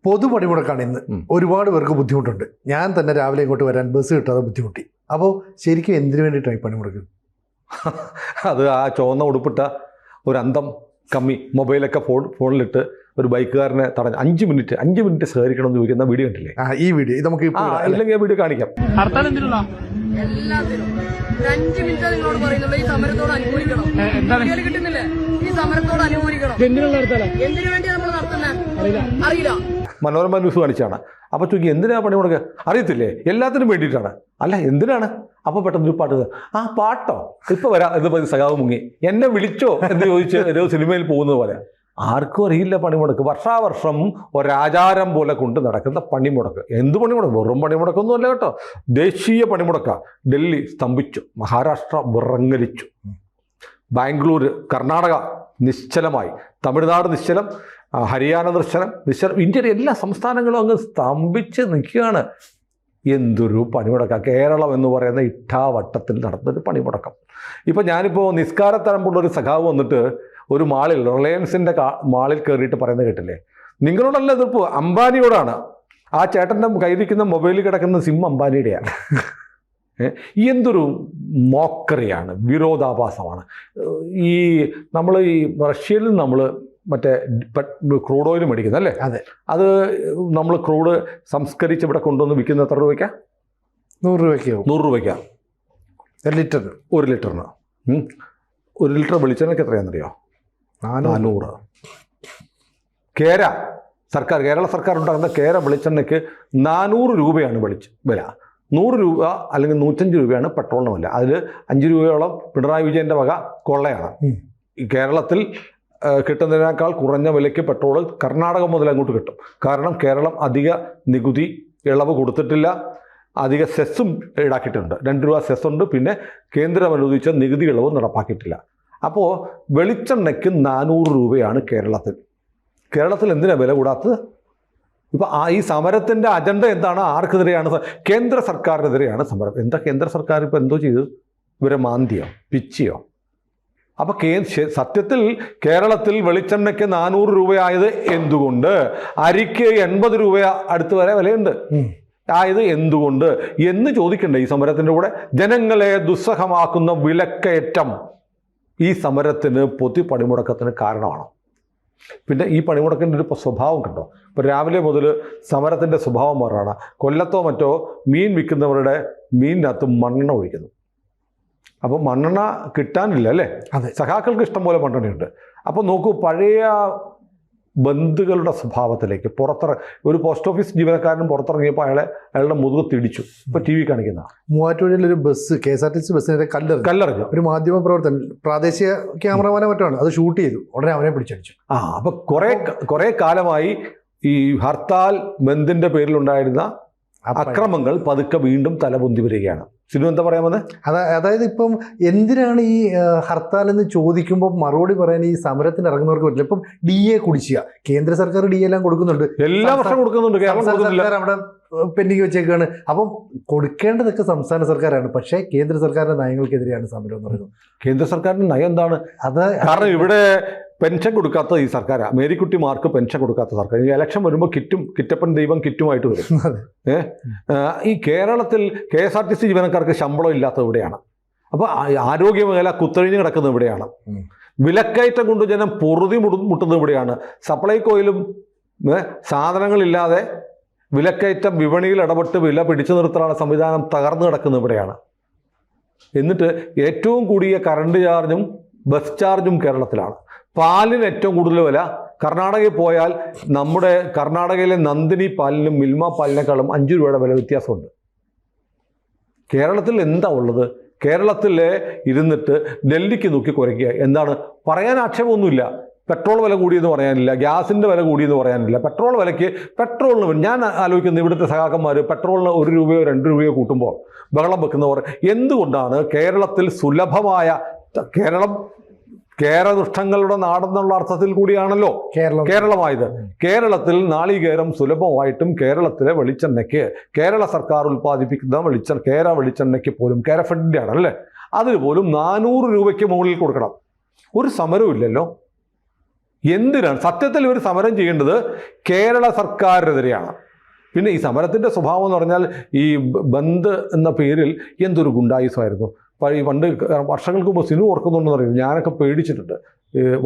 പൊതു പണിമുടക്കാണ് ഇന്ന്. ഒരുപാട് പേർക്ക് ബുദ്ധിമുട്ടുണ്ട്. ഞാൻ തന്നെ രാവിലെ ഇങ്ങോട്ട് വരാൻ ബസ് കിട്ടാതെ ബുദ്ധിമുട്ടി. അപ്പോൾ ശരിക്കും എന്തിനു വേണ്ടിയിട്ടാണ് ഈ പണിമുടക്ക്? അത് ആ ചുവന്ന ഉടുപ്പിട്ട ഒരു അന്തം കമ്മി മൊബൈലൊക്കെ ഫോണിലിട്ട് ഒരു ബൈക്കുകാരനെ തടഞ്ഞു 5 മിനിറ്റ് സഹകരിക്കണം എന്ന് ചോദിക്കുന്ന വീഡിയോ കണ്ടില്ലേ? ഈ വീഡിയോ നമുക്ക് അല്ലെങ്കിൽ ആ വീഡിയോ കാണിക്കാം. എല്ലാത്തിനും 5 മിനിറ്റ് നിങ്ങളോട് പറയുന്നുള്ളൂ. ഈ സമരത്തോട് അനുകൂലിക്കണം. കിട്ടുന്നില്ലേ? ഈ സമരത്തോട് അനുകൂലിക്കണം. എന്തിനു വേണ്ടി നമ്മൾ നടത്തുന്നത് അറിയില്ല. മനോരമ ന്യൂസ് കാണിച്ചാണ്. അപ്പോൾ ചോദിക്കും എന്തിനാ പണി മുടക്കുക? അറിയത്തില്ലേ? എല്ലാത്തിനും വേണ്ടിയിട്ടാണ്. അല്ല എന്തിനാണ്? അപ്പോൾ പെട്ടെന്ന് ഒരു പാട്ട്, ആ പാട്ടോ ഇപ്പൊ വരാം എന്ന് സഖാവ് മുങ്ങി എന്നെ വിളിച്ചോ എന്ന് ചോദിച്ച് ഒരു സിനിമയിൽ പോകുന്നത് പോലെ. ആർക്കും അറിയില്ല പണിമുടക്ക്. വർഷാവർഷം ഒരാചാരം പോലെ കൊണ്ട് നടക്കുന്ന പണിമുടക്ക്. എന്ത് പണിമുടക്ക്? വെറും പണിമുടക്കൊന്നും അല്ല കേട്ടോ, ദേശീയ പണിമുടക്ക. ഡൽഹി സ്തംഭിച്ചു, മഹാരാഷ്ട്ര വിറങ്ങലിച്ചു, ബാംഗ്ലൂർ, കർണാടക നിശ്ചലമായി, തമിഴ്നാട് നിശ്ചലം, ഹരിയാന നിശ്ചലം, ഇന്ത്യയിലെ എല്ലാ സംസ്ഥാനങ്ങളും അങ്ങ് സ്തംഭിച്ച് നിൽക്കുകയാണ്. എന്തൊരു പണിമുടക്കം! കേരളം എന്ന് പറയുന്ന ഇട്ടാവട്ടത്തിൽ നടന്നൊരു പണിമുടക്കം. ഇപ്പം ഞാനിപ്പോൾ നിസ്കാരത്തരമ്പുള്ളൊരു സഖാവ് വന്നിട്ട് ഒരു മാളിൽ, റിലയൻസിൻ്റെ മാളിൽ കയറിയിട്ട് പറയുന്നത് കേട്ടില്ലേ? നിങ്ങളോടല്ല എതിർപ്പ്, അംബാനിയോടാണ്. ആ ചേട്ടൻ്റെ കയ്യിരിക്കുന്ന മൊബൈലിൽ കിടക്കുന്ന സിം അംബാനിയുടെയാണ്. എന്തൊരു മോക്കറിയാണ്, വിരോധാഭാസമാണ്. നമ്മൾ ഈ റഷ്യയിൽ നമ്മൾ മറ്റേ ക്രൂഡ് ഓയിൽ മേടിക്കുന്നത് അല്ലേ? അതെ. അത് നമ്മൾ ക്രൂഡ് സംസ്കരിച്ച് ഇവിടെ കൊണ്ടുവന്ന് വിൽക്കുന്ന എത്ര രൂപയ്ക്കാ? 100 രൂപയ്ക്ക്. 100 രൂപയ്ക്കാ ലിറ്ററിന്. 1 ലിറ്ററിന്. 1 ലിറ്റർ വെളിച്ചെണ്ണയ്ക്ക് എത്രയാണെന്നറിയോ? 400. കേരള സർക്കാർ ഉണ്ടാകുന്ന കേര വെളിച്ചെണ്ണയ്ക്ക് 400 രൂപയാണ് വില. 100 രൂപ അല്ലെങ്കിൽ 105 രൂപയാണ് പെട്രോളിന് വില. അതിൽ 5 രൂപയോളം പിണറായി വിജയൻ്റെ വക കൊള്ളയാണ്. ഈ കേരളത്തിൽ കിട്ടുന്നതിനേക്കാൾ കുറഞ്ഞ വിലയ്ക്ക് പെട്രോൾ കർണാടക മുതൽ അങ്ങോട്ട് കിട്ടും. കാരണം കേരളം അധിക നികുതി ഇളവ് കൊടുത്തിട്ടില്ല, അധിക സെസ്സും ഈടാക്കിയിട്ടുണ്ട്. 2 രൂപ സെസ്സുണ്ട്, പിന്നെ കേന്ദ്രം അനുവദിച്ച നികുതി ഇളവ് നടപ്പാക്കിയിട്ടില്ല. അപ്പോൾ വെളിച്ചെണ്ണയ്ക്ക് 400 രൂപയാണ് കേരളത്തിൽ എന്തിനാണ് വില കൂടാത്തത്? ഇപ്പം ഈ സമരത്തിൻ്റെ അജണ്ട എന്താണ്? ആർക്കെതിരെയാണ്? കേന്ദ്ര സർക്കാരിനെതിരെയാണ് സമരം. എന്താ കേന്ദ്ര സർക്കാർ ഇപ്പോൾ എന്തോ ചെയ്തു? ഇവരെ മാന്തിയോ പിച്ചിയോ? അപ്പോൾ സത്യത്തിൽ കേരളത്തിൽ വെളിച്ചെണ്ണയ്ക്ക് 400 രൂപയായത് എന്തുകൊണ്ട്? അരിക്ക് 80 രൂപ അടുത്ത് വരെ വിലയുണ്ട്. ആയത് എന്തുകൊണ്ട് എന്ന് ചോദിക്കണ്ടേ ഈ സമരത്തിൻ്റെ കൂടെ? ജനങ്ങളെ ദുസ്സഹമാക്കുന്ന വിലക്കയറ്റം ഈ സമരത്തിന് പൊതു പണിമുടക്കത്തിന് കാരണമാണ്. പിന്നെ ഈ പണിമുടക്കിൻ്റെ ഒരു സ്വഭാവം കണ്ടോ? ഇപ്പോൾ രാവിലെ മുതൽ സമരത്തിൻ്റെ സ്വഭാവം മാറാണ്. കൊല്ലത്തോ മറ്റോ മീൻ വിൽക്കുന്നവരുടെ മീനിനകത്ത് മണ്ണെണ്ണ ഒഴിക്കുന്നു. അപ്പോൾ മണ്ണെണ്ണ കിട്ടാനില്ല അല്ലേ? സഖാക്കൾക്ക് ഇഷ്ടം പോലെ മണ്ണെണ്ണയുണ്ട്. അപ്പോൾ നോക്കൂ, പഴയ ബന്ധുക്കളുടെ സ്വഭാവത്തിലേക്ക് ഒരു പോസ്റ്റ് ഓഫീസ് ജീവനക്കാരൻ പുറത്തിറങ്ങിയപ്പോൾ അയാളുടെ മുതുക് തിടിച്ചു. ഇപ്പോൾ TV കാണിക്കുന്ന മൂവാറ്റുപുഴയിലൊരു ബസ്, KSRTC ബസ്സിനെ കല്ലെറിഞ്ഞു. ഒരു മാധ്യമ പ്രവർത്തകൻ, പ്രാദേശിക ക്യാമറമാനെ മറ്റാണ് അത് ഷൂട്ട് ചെയ്തു. ഉടനെ അവനെ പിടിച്ചടിച്ചു. അപ്പോൾ കുറേ കാലമായി ഈ ഹർത്താൽ ബന്ദിൻ്റെ പേരിലുണ്ടായിരുന്ന അക്രമങ്ങൾ പതുക്കെ വീണ്ടും തലപൊന്തി വരികയാണ്. സിനു എന്താ പറയാമെന്ന്? അതായത് ഇപ്പം എന്തിനാണ് ഈ ഹർത്താൽ എന്ന് ചോദിക്കുമ്പോൾ മറുപടി പറയാൻ ഈ സമരത്തിന് ഇറങ്ങുന്നവർക്ക് പറ്റില്ല. ഇപ്പം DA കുടിശ്ശിക, കേന്ദ്ര സർക്കാർ DA എല്ലാം കൊടുക്കുന്നുണ്ട്, എല്ലാ വർഷവും കൊടുക്കുന്നുണ്ട്. സർക്കാർ അവിടെ പെൻഡിങ് വെച്ചേക്കാണ്. അപ്പം കൊടുക്കേണ്ടതൊക്കെ സംസ്ഥാന സർക്കാരാണ്. പക്ഷേ കേന്ദ്ര സർക്കാരിന്റെ നയങ്ങൾക്കെതിരെയാണ് സമരം എന്ന് പറയുന്നത്. കേന്ദ്ര സർക്കാരിന്റെ നയം എന്താണ്? കാരണം ഇവിടെ പെൻഷൻ കൊടുക്കാത്ത ഈ സർക്കാരാണ്. മേരിക്കുട്ടിമാർക്ക് പെൻഷൻ കൊടുക്കാത്ത സർക്കാർ. ഈ ഇലക്ഷൻ വരുമ്പോൾ കിറ്റപ്പൻ ദൈവം കിറ്റുമായിട്ട് വരും. ഈ കേരളത്തിൽ KSRTC ജീവനക്കാർക്ക് ശമ്പളം ഇല്ലാത്തത് ഇവിടെയാണ്. അപ്പോൾ ആരോഗ്യമേഖല കുത്തഴിഞ്ഞ് കിടക്കുന്നത് ഇവിടെയാണ്. വിലക്കയറ്റം കൊണ്ട് ജനം പൊറുതി മുട്ടുന്നത് ഇവിടെയാണ്. സപ്ലൈകോയിലും സാധനങ്ങളില്ലാതെ വിലക്കയറ്റം വിപണിയിൽ ഇടപെട്ട് വില പിടിച്ചു നിർത്താനുള്ള സംവിധാനം തകർന്നു കിടക്കുന്നത് ഇവിടെയാണ്. എന്നിട്ട് ഏറ്റവും കൂടിയ കറണ്ട് ചാർജും ബസ് ചാർജും കേരളത്തിലാണ്. പാലിന് ഏറ്റവും കൂടുതൽ വില. കർണാടകയിൽ പോയാൽ നമ്മുടെ കർണാടകയിലെ നന്ദിനി പാലിനും മിൽമ പാലിനേക്കാളും 5 രൂപയുടെ വില വ്യത്യാസമുണ്ട്. കേരളത്തിൽ എന്താ ഉള്ളത്? കേരളത്തിൽ ഇരുന്നിട്ട് ഡൽഹിക്ക് നോക്കി കുറയ്ക്കുക. എന്താണ് പറയാൻ? ആക്ഷേപമൊന്നുമില്ല. പെട്രോൾ വില കൂടിയെന്ന് പറയാനില്ല, ഗ്യാസിൻ്റെ വില കൂടിയെന്ന് പറയാനില്ല. പെട്രോളിന് ഞാൻ ആലോചിക്കുന്നത് ഇവിടുത്തെ സഖാക്കന്മാർ പെട്രോളിന് 1 രൂപയോ 2 രൂപയോ കൂട്ടുമ്പോൾ ബഹളം വെക്കുന്നവർ എന്തുകൊണ്ടാണ് കേരളത്തിൽ സുലഭമായ കേരദുഷ്ടങ്ങളുടെ നാടെന്നുള്ള അർത്ഥത്തിൽ കൂടിയാണല്ലോ കേരളമായത്. കേരളത്തിൽ നാളികേരം സുലഭമായിട്ടും കേരളത്തിലെ വെളിച്ചെണ്ണയ്ക്ക് കേരള സർക്കാർ ഉൽപ്പാദിപ്പിക്കുന്ന കേര വെളിച്ചെണ്ണയ്ക്ക് പോലും കേരഫെഡിൻ്റെ ആണല്ലേ, അതിന് പോലും 400 രൂപയ്ക്ക് മുകളിൽ കൊടുക്കണം. ഒരു സമരവും ഇല്ലല്ലോ. എന്തിനാണ് സത്യത്തിൽ ഇവർ സമരം ചെയ്യേണ്ടത്? കേരള സർക്കാരിനെതിരെയാണ്. പിന്നെ ഈ സമരത്തിൻ്റെ സ്വഭാവം എന്ന് പറഞ്ഞാൽ ഈ ബന്ദ് എന്ന പേരിൽ എന്തൊരു ഗുണ്ടായുസമായിരുന്നു. പണ്ട് വർഷങ്ങൾക്ക് മുമ്പ് സിനു ഓർക്കുന്നുണ്ടെന്ന് പറയുന്നത്, ഞാനൊക്കെ പേടിച്ചിട്ടുണ്ട്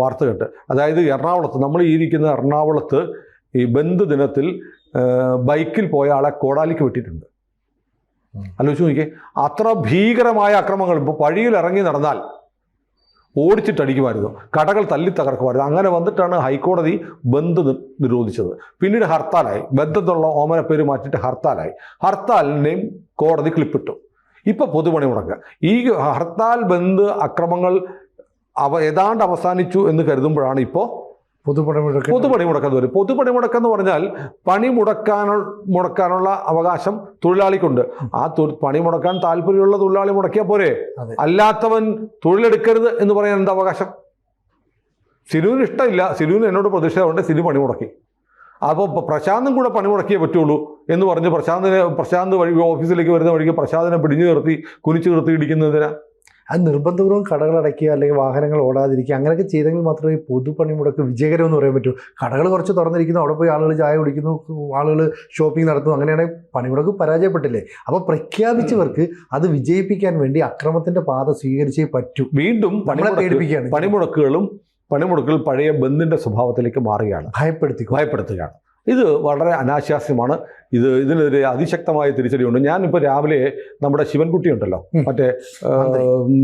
വാർത്ത കേട്ട്. അതായത് എറണാകുളത്ത്, നമ്മൾ ഈ ഇരിക്കുന്ന എറണാകുളത്ത് ഈ ബന്ദ് ദിനത്തിൽ ബൈക്കിൽ പോയ ആളെ കോടാലിക്ക് വെട്ടിയിട്ടുണ്ട്. ആലോചിച്ച് നോക്കിയേ, അത്ര ഭീകരമായ അക്രമങ്ങൾ. ഇപ്പോൾ വഴിയിൽ ഇറങ്ങി നടന്നാൽ ഓടിച്ചിട്ടടിക്കുമായിരുന്നു, കടകൾ തല്ലി തകർക്കുമായിരുന്നു. അങ്ങനെ വന്നിട്ടാണ് ഹൈക്കോടതി ബന്ദ് നിരോധിച്ചത്. പിന്നീട് ഹർത്താലായി. ബന്ദ് എന്നുള്ള ഓമന പേര് മാറ്റിയിട്ട് ഹർത്താലായി. ഹർത്താലിനെയും കോടതി ക്ലിപ്പിട്ടു. ഇപ്പോൾ പൊതുപണി മുടക്കുക. ഈ ഹർത്താൽ ബന്ദ് അക്രമങ്ങൾ ഏതാണ്ട് അവസാനിച്ചു എന്ന് കരുതുമ്പോഴാണ് ഇപ്പോൾ പൊതുപണി മുടക്കം വരും. പൊതുപണി മുടക്കം എന്ന് പറഞ്ഞാൽ പണി മുടക്കാനുള്ള അവകാശം തൊഴിലാളിക്കുണ്ട്. ആ പണി മുടക്കാൻ താല്പര്യമുള്ള തൊഴിലാളി മുടക്കിയാൽ പോരെ, അല്ലാത്തവൻ തൊഴിലെടുക്കരുത് എന്ന് പറയാൻ എന്താ അവകാശം? സിനുവിന് ഇഷ്ടമില്ല, സിനുവിന് എന്നോട് പ്രതിഷേധമുണ്ട്, സിനു പണി മുടക്കി. അപ്പോൾ പ്രശാന്തും കൂടെ പണി മുടക്കിയേ പറ്റുള്ളൂ എന്ന് പറഞ്ഞ് പ്രശാന്ത് വഴി ഓഫീസിലേക്ക് വരുന്ന വഴിക്ക് പ്രശാന്തിനെ പിടിച്ചു നിർത്തി കുനിച്ചു നിർത്തി ഇടിക്കുന്നതിനാ? അത് നിർബന്ധപൂർവ്വം കടകൾ അടയ്ക്കുക, അല്ലെങ്കിൽ വാഹനങ്ങൾ ഓടാതിരിക്കുക, അങ്ങനെയൊക്കെ ചെയ്തെങ്കിൽ മാത്രമേ ഈ പൊതുപണിമുടക്ക് വിജയകരമെന്ന് പറയാൻ പറ്റൂ. കടകൾ കുറച്ച് തുറന്നിരിക്കുന്നു, അവിടെ പോയി ആളുകൾ ചായ കുടിക്കുന്നു, ആളുകൾ ഷോപ്പിംഗ് നടത്തുന്നു, അങ്ങനെയാണെങ്കിൽ പണിമുടക്ക് പരാജയപ്പെട്ടില്ലേ? അപ്പോൾ പ്രഖ്യാപിച്ചവർക്ക് അത് വിജയിപ്പിക്കാൻ വേണ്ടി അക്രമത്തിന്റെ പാത സ്വീകരിച്ചേ പറ്റൂ. വീണ്ടും പണിമുടക്കുകൾ പഴയ ബന്ദിന്റെ സ്വഭാവത്തിലേക്ക് മാറുകയാണ്, ഭയപ്പെടുത്തുകയാണ്. ഇത് വളരെ അനാശാസ്യമാണ്. ഇതിനെതിരെ അതിശക്തമായ തിരിച്ചടിയുണ്ട്. ഞാനിപ്പോൾ രാവിലെ നമ്മുടെ ശിവൻകുട്ടി ഉണ്ടല്ലോ, മറ്റേ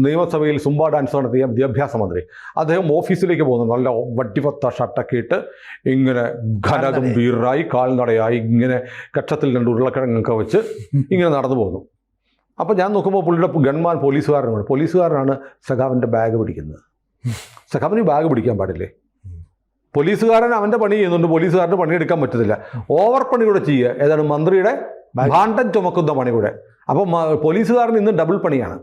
നിയമസഭയിൽ സുംബ ഡാൻസ് നടത്തിയ വിദ്യാഭ്യാസ മന്ത്രി, അദ്ദേഹം ഓഫീസിലേക്ക് പോകുന്നു. നല്ല വട്ടിപത്ത ഷർട്ടൊക്കെ ഇട്ട് ഇങ്ങനെ ഘനഗംഭീരായി കാൽനടയായി ഇങ്ങനെ കക്ഷത്തിൽ 2 ഉരുളക്കിഴങ്ങൊക്കെ വെച്ച് ഇങ്ങനെ നടന്നു പോകുന്നു. അപ്പോൾ ഞാൻ നോക്കുമ്പോൾ പുള്ളിയുടെ ഗൺമാൻ പോലീസുകാരനാണ് സഖാവിൻ്റെ ബാഗ് പിടിക്കുന്നത്. സഖാവിന് ബാഗ് പിടിക്കാൻ പാടില്ലേ? പോലീസുകാരൻ അവൻ്റെ പണി ചെയ്യുന്നുണ്ട്, പോലീസുകാരൻ്റെ പണിയെടുക്കാൻ പറ്റത്തില്ല. ഓവർ പണി കൂടെ ചെയ്യുക. ഏതാണ്? മന്ത്രിയുടെ ഭാണ്ഡം ചുമക്കുന്ന പണി കൂടെ. അപ്പോൾ പോലീസുകാരൻ ഇന്ന് ഡബിൾ പണിയാണ്.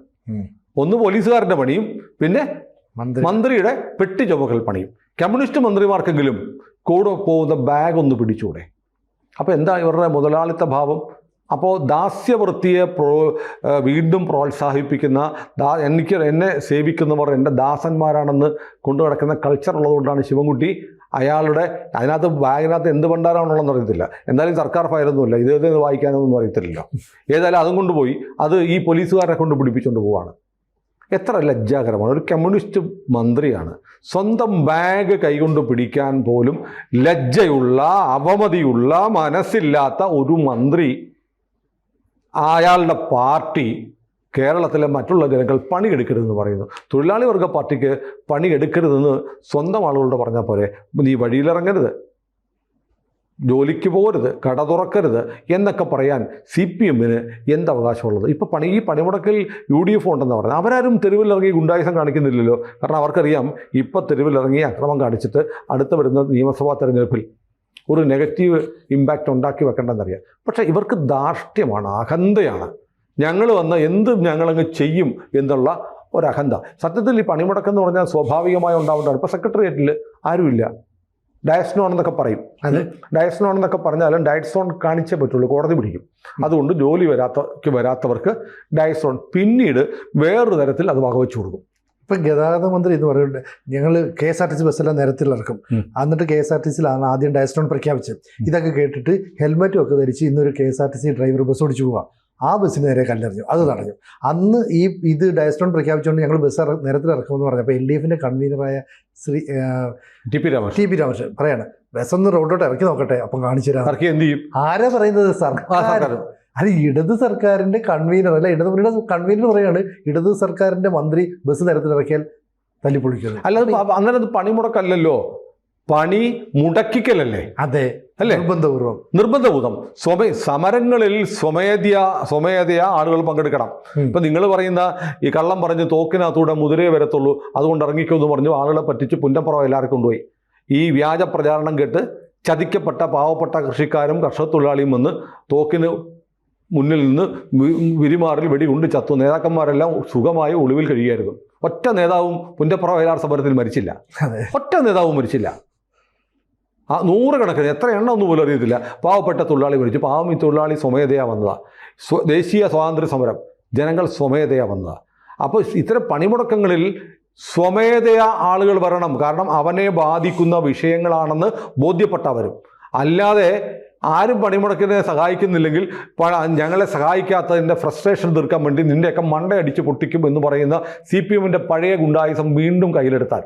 ഒന്ന് പോലീസുകാരൻ്റെ പണിയും പിന്നെ മന്ത്രിയുടെ പെട്ടി ചുമക്കൽ പണിയും. കമ്മ്യൂണിസ്റ്റ് മന്ത്രിമാർക്കെങ്കിലും കൂടെ പോകുന്ന ബാഗ് ഒന്ന് പിടിച്ചുകൂടെ? അപ്പോൾ എന്താ ഇവരുടെ മുതലാളിത്ത ഭാവം? അപ്പോൾ ദാസ്യവൃത്തിയെ വീണ്ടും പ്രോത്സാഹിപ്പിക്കുന്ന എന്നെ സേവിക്കുന്നവർ എൻ്റെ ദാസന്മാരാണെന്ന് കൊണ്ടു നടക്കുന്ന കൾച്ചർ ഉള്ളതുകൊണ്ടാണ് ശിവൻകുട്ടി അയാളുടെ ബാഗിനകത്ത് എന്ത് ഭണ്ഡാരമാണുള്ളതെന്ന് അറിയത്തില്ല. എന്തായാലും സർക്കാർ ഫയലൊന്നുമില്ല, ഇത് വായിക്കാനൊന്നും അറിയത്തില്ലല്ലോ. ഏതായാലും അതും കൊണ്ടുപോയി അത് ഈ പോലീസുകാരെ കൊണ്ട് പിടിപ്പിച്ചുകൊണ്ട് പോവാണ്. എത്ര ലജ്ജാകരമാണ്. ഒരു കമ്മ്യൂണിസ്റ്റ് മന്ത്രിയാണ്, സ്വന്തം ബാഗ് കൈകൊണ്ട് പിടിക്കാൻ പോലും ലജ്ജയുള്ള, അവമതിയുള്ള, മനസ്സില്ലാത്ത ഒരു മന്ത്രി. അയാളുടെ പാർട്ടി കേരളത്തിലെ മറ്റുള്ള ജനങ്ങൾ പണിയെടുക്കരുതെന്ന് പറയുന്നു. തൊഴിലാളി വർഗ പാർട്ടിക്ക് പണിയെടുക്കരുതെന്ന് സ്വന്തം ആളുകളോട് പറഞ്ഞാൽ പോരെ? നീ വഴിയിലിറങ്ങരുത്, ജോലിക്ക് പോകരുത്, കട തുറക്കരുത് എന്നൊക്കെ പറയാൻ CPM-ന് എന്തവകാശമുള്ളത്? ഇപ്പോൾ ഈ പണിമുടക്കിൽ UDF ഉണ്ടെന്ന് പറഞ്ഞാൽ അവരാരും തെരുവിലിറങ്ങി ഗുണ്ടായുസം കാണിക്കുന്നില്ലല്ലോ. കാരണം അവർക്കറിയാം ഇപ്പോൾ തെരുവിലിറങ്ങി അക്രമം കാണിച്ചിട്ട് അടുത്ത വരുന്ന നിയമസഭാ തെരഞ്ഞെടുപ്പിൽ ഒരു നെഗറ്റീവ് ഇമ്പാക്റ്റ് ഉണ്ടാക്കി വെക്കേണ്ടെന്നറിയാം. പക്ഷേ ഇവർക്ക് ധാർഷ്ട്യമാണ്, അഹന്തയാണ്. ഞങ്ങൾ വന്ന് എന്തും ഞങ്ങളങ്ങ് ചെയ്യും എന്നുള്ള ഒരഹന്ത. സത്യത്തിൽ ഈ പണിമുടക്കം എന്ന് പറഞ്ഞാൽ സ്വാഭാവികമായി ഉണ്ടാവേണ്ടതാണ്. ഇപ്പോൾ സെക്രട്ടേറിയറ്റിൽ ആരുമില്ല, ഡയസ്നോൺ എന്നൊക്കെ പറയും. ഡയസ്നോൺ എന്നൊക്കെ പറഞ്ഞാലും ഡയസ്നോൺ കാണിച്ചേ പറ്റുള്ളൂ, കോടതി പിടിക്കും. അതുകൊണ്ട് ജോലി വരാത്തവർക്ക് ഡയസ്നോൺ പിന്നീട് വേറൊരു തരത്തിൽ അത് വകവെച്ചു കൊടുക്കും. ഇപ്പം ഗതാഗത മന്ത്രി എന്ന് പറയുന്നത് ഞങ്ങൾ KSRTC ബസ്സെല്ലാം നിരത്തിലിറക്കും, എന്നിട്ട് KSRTCയിലാണ് ആദ്യം ഡയസ്നോൺ പ്രഖ്യാപിച്ചത്. ഇതൊക്കെ കേട്ടിട്ട് ഹെൽമെറ്റും ഒക്കെ ധരിച്ച് ഇന്നൊരു KSRTC ഡ്രൈവർ ബസ് ഓടിച്ചു പോവാം. ആ ബസ്സിന് നേരെ കല്ലെറിഞ്ഞു, അത് തടഞ്ഞു. അന്ന് ഇത് ഡയസ്നോൺ പ്രഖ്യാപിച്ചുകൊണ്ട് ഞങ്ങൾ ബസ് നിരത്തിലിറക്കുമെന്ന് പറഞ്ഞപ്പോൾ LDF-ന്റെ കൺവീനറായ ശ്രീ TP രാമകൃഷ്ണൻ പറയാണ്, ബസ്സൊന്ന് റോഡോട്ട് ഇറക്കി നോക്കട്ടെ, അപ്പം കാണിച്ചു തരാം. ആരാ പറയുന്നത്? സർക്കാർ. അത് ഇടത് സർക്കാരിൻ്റെ കൺവീനർ അല്ല, ഇടതുമുന്നണിയുടെ കൺവീനർ പറയാണ് ഇടത് സർക്കാരിൻ്റെ മന്ത്രി ബസ് നിരത്തിലിറക്കിയാൽ തല്ലിപ്പൊളിക്കുന്നത്. അല്ലാതെ അങ്ങനെ അത് പണിമുടക്കല്ലല്ലോ, പണി മുടക്കിക്കലല്ലേ? അതെ, അല്ലേ? നിർബന്ധപൂർവം സമരങ്ങളിൽ സ്വമേധയാ ആളുകൾ പങ്കെടുക്കണം. ഇപ്പം നിങ്ങൾ പറയുന്ന ഈ കള്ളം പറഞ്ഞ് തോക്കിനകത്തൂടെ മുതിരയെ വരത്തുള്ളൂ, അതുകൊണ്ട് ഇറങ്ങിക്കുമെന്ന് പറഞ്ഞു ആളുകളെ പറ്റിച്ച് പുന്നപ്പുറം എല്ലാവർക്കും കൊണ്ടുപോയി. ഈ വ്യാജ പ്രചാരണം കേട്ട് ചതിക്കപ്പെട്ട പാവപ്പെട്ട കൃഷിക്കാരും കർഷക തൊഴിലാളിയും വന്ന് തോക്കിന് മുന്നിൽ നിന്ന് വിരിമാറിൽ വെടികൊണ്ട് ചത്തു. നേതാക്കന്മാരെല്ലാം സുഖമായി ഒളിവിൽ കഴിയുമായിരുന്നു. ഒറ്റ നേതാവും പുന്നപ്പുറം വയലാർ സമരത്തിൽ മരിച്ചില്ല, ഒറ്റ നേതാവും മരിച്ചില്ല. നൂറുകണക്കിന്, എത്ര എണ്ണം ഒന്നും പോലും അറിയത്തില്ല. പാവപ്പെട്ട തൊഴിലാളി മരിച്ചു. പാവം ഈ തൊഴിലാളി സ്വമേധയാ വന്നതാണ്. ദേശീയ സ്വാതന്ത്ര്യ സമരം ജനങ്ങൾ സ്വമേധയാ വന്നതാണ്. അപ്പോൾ ഇത്തരം പണിമുടക്കങ്ങളിൽ സ്വമേധയാ ആളുകൾ വരണം. കാരണം അവനെ ബാധിക്കുന്ന വിഷയങ്ങളാണെന്ന് ബോധ്യപ്പെട്ടവരും. അല്ലാതെ ആരും പണിമുടക്കിനെ സഹായിക്കുന്നില്ലെങ്കിൽ ഞങ്ങളെ സഹായിക്കാത്തതിൻ്റെ ഫ്രസ്ട്രേഷൻ തീർക്കാൻ വേണ്ടി നിൻ്റെയൊക്കെ മണ്ടയടിച്ച് പൊട്ടിക്കും എന്ന് പറയുന്ന CPM-ന്റെ പഴയ ഗുണ്ടായുസം വീണ്ടും കയ്യിലെടുത്താൽ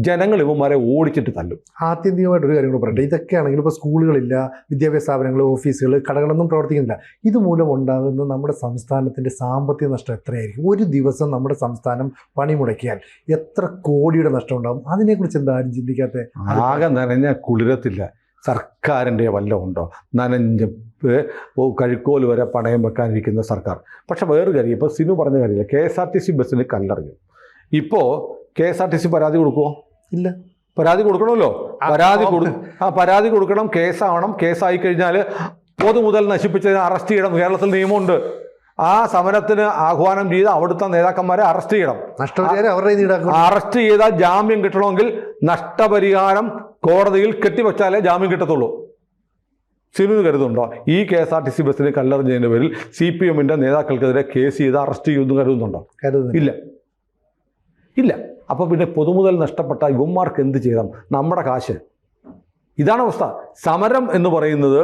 ജനങ്ങൾ ഇവന്മാരെ ഓടിച്ചിട്ട് തല്ലും. ആത്യന്തികമായിട്ടൊരു കാര്യം കൂടെ പറയട്ടെ. ഇതൊക്കെയാണെങ്കിൽ ഇപ്പോൾ സ്കൂളുകളില്ല, വിദ്യാഭ്യാസ സ്ഥാപനങ്ങൾ, ഓഫീസുകൾ, കടകളൊന്നും പ്രവർത്തിക്കുന്നില്ല. ഇതുമൂലം ഉണ്ടാകുന്ന നമ്മുടെ സംസ്ഥാനത്തിൻ്റെ സാമ്പത്തിക നഷ്ടം എത്രയായിരിക്കും? ഒരു ദിവസം നമ്മുടെ സംസ്ഥാനം പണിമുടക്കിയാൽ എത്ര കോടിയുടെ നഷ്ടം ഉണ്ടാകും? അതിനെക്കുറിച്ച് എന്താ ആരും ചിന്തിക്കാത്ത? ആകെ നനഞ്ഞ കുളിരത്തില്ല. സർക്കാരിൻ്റെ വല്ലതും ഉണ്ടോ? നനഞ്ഞ് കഴുക്കോൽ വരെ പണയം വെക്കാനിരിക്കുന്ന സർക്കാർ. പക്ഷെ വേറൊരു കാര്യം, ഇപ്പോൾ സിനു പറഞ്ഞ കാര്യമില്ല, KSRTC ബസ്സിന് കല്ലെറിഞ്ഞു. ഇപ്പോൾ KSRTC പരാതി കൊടുക്കുമോ? ഇല്ല. പരാതി കൊടുക്കണമല്ലോ. പരാതി കൊടുക്കണം, കേസാവണം. കേസായി കഴിഞ്ഞാൽ പൊതുമുതൽ നശിപ്പിച്ചതിന് അറസ്റ്റ് ചെയ്യണം. കേരളത്തിൽ നിയമമുണ്ട്. ആ സമരത്തിന് ആഹ്വാനം ചെയ്ത് അവിടുത്തെ നേതാക്കന്മാരെ അറസ്റ്റ് ചെയ്യണം. നഷ്ടപരിഹാരം അവരുടെ അറസ്റ്റ് ചെയ്താൽ ജാമ്യം കിട്ടണമെങ്കിൽ നഷ്ടപരിഹാരം കോടതിയിൽ കെട്ടിവെച്ചാലേ ജാമ്യം കിട്ടത്തുള്ളൂ. സിനു കരുതുന്നുണ്ടോ ഈ KSRTC ബസ്സിന് കല്ലെറിഞ്ഞതിൻ്റെ പേരിൽ CPM-ന്റെ നേതാക്കൾക്കെതിരെ കേസ് ചെയ്ത് അറസ്റ്റ് ചെയ്യുമെന്ന് കരുതുന്നുണ്ടോ? ഇല്ല. ഇല്ല. അപ്പോൾ പിന്നെ പൊതുമുതൽ നഷ്ടപ്പെട്ട ഇവന്മാർക്ക് എന്ത് ചെയ്താൽ നമ്മുടെ കാശ്? ഇതാണ് അവസ്ഥ. സമരം എന്ന് പറയുന്നത്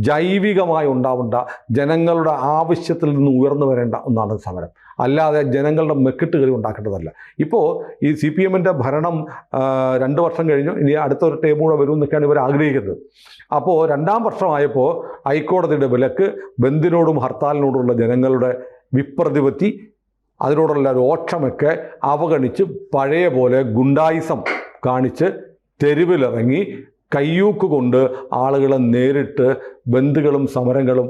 ജൈവികമായി ഉണ്ടാവേണ്ട, ജനങ്ങളുടെ ആവശ്യത്തിൽ നിന്ന് ഉയർന്നു വരേണ്ട ഒന്നാണ് സമരം. അല്ലാതെ ജനങ്ങളുടെ മെക്കിട്ടുകറി ഉണ്ടാക്കേണ്ടതല്ല. ഇപ്പോൾ ഈ CPM-ന്റെ ഭരണം 2 വർഷം കഴിഞ്ഞു. ഇനി അടുത്തൊരു ടേം കൂടെ വരും എന്നൊക്കെയാണ് ഇവർ ആഗ്രഹിക്കുന്നത്. അപ്പോൾ 2ാം വർഷമായപ്പോൾ ഹൈക്കോടതിയുടെ വിലക്ക്, ബന്ദിനോടും ഹർത്താലിനോടുള്ള ജനങ്ങളുടെ വിപ്രതിപത്തി, അതിനോടുള്ള രോക്ഷമൊക്കെ അവഗണിച്ച് പഴയ പോലെ ഗുണ്ടായിസം കാണിച്ച് തെരുവിലിറങ്ങി കയ്യൂക്ക് കൊണ്ട് ആളുകളെ നേരിട്ട് ബന്ദുകളും സമരങ്ങളും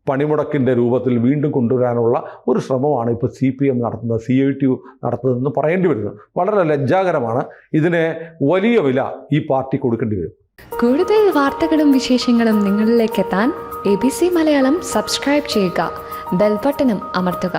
പണിമുടക്കിൻ്റെ രൂപത്തിൽ വീണ്ടും കൊണ്ടുവരാനുള്ള ഒരു ശ്രമമാണ് ഇപ്പോൾ CPM നടത്തുന്നത്, CITU നടത്തുന്നതെന്ന് പറയേണ്ടി വരുന്നത്. വളരെ ലജ്ജാകരമാണ്. ഇതിനെ വലിയ വില ഈ പാർട്ടി കൊടുക്കേണ്ടി വരും. കൂടുതൽ വാർത്തകളും വിശേഷങ്ങളും നിങ്ങളിലേക്ക് എത്താൻ ABC മലയാളം സബ്സ്ക്രൈബ് ചെയ്യുക, ബെൽബട്ടനും അമർത്തുക.